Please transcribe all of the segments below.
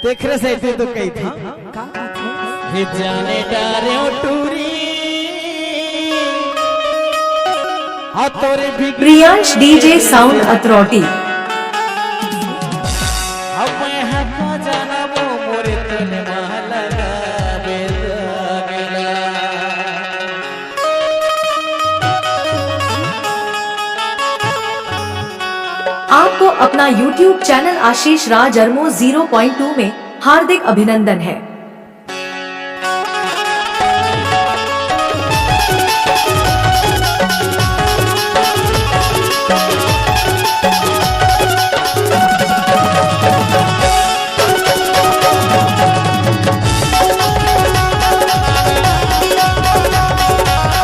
देख रहे से तो कही था हे जाने डारे टूरी हाँ तोरे भी प्रियांश डीजे साउंड अथॉरिटी। अब मैं हका जाना वो मोरे तने महलगा बेदगला। आपको अपना YouTube चैनल आशीष राज अरमो 0.2 में हार्दिक अभिनंदन है।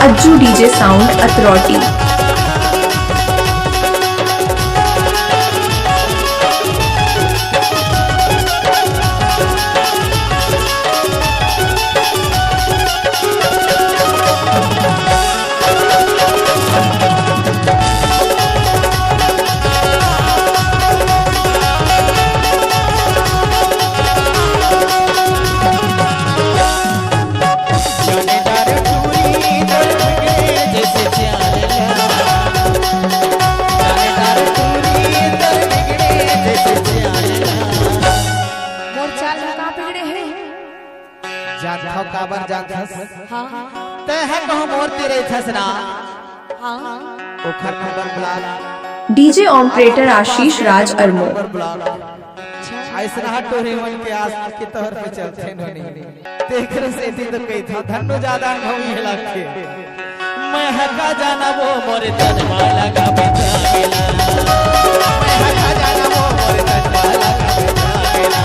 Ajju DJ sound authority. काबर जानथस ते है कहो मोरती रही थस ना ओखर नंबर ब्लॉक डीजे ऑपरेटर आशीष राज अरमो। ऐसा हटोरे मन के आस के तौर पे चलते नोनी देख रहे से तो कही था धन्नो ज्यादा घोई लखे मैं हका जाना वो मोरे तन माला का बेटा गेला मैं हका जाना वो मोरे तन माला का बेटा गेला।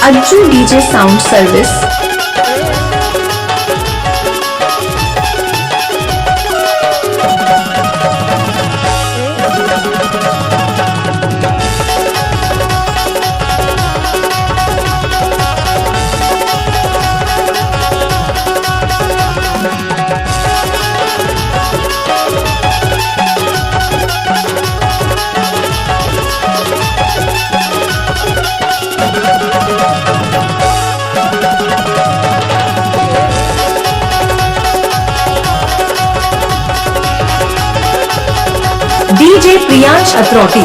Ajju DJ sound service. DJ Priyansh authority.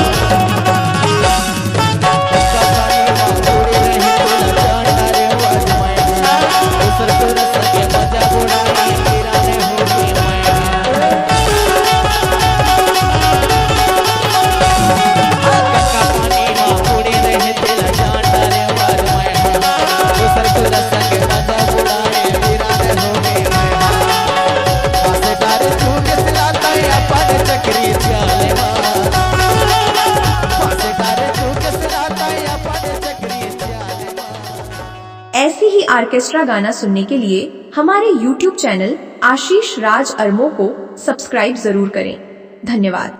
ऐसी ही ऑर्केस्ट्रा गाना सुनने के लिए हमारे YouTube चैनल आशीष राज अरमो को सब्सक्राइब जरूर करें। धन्यवाद।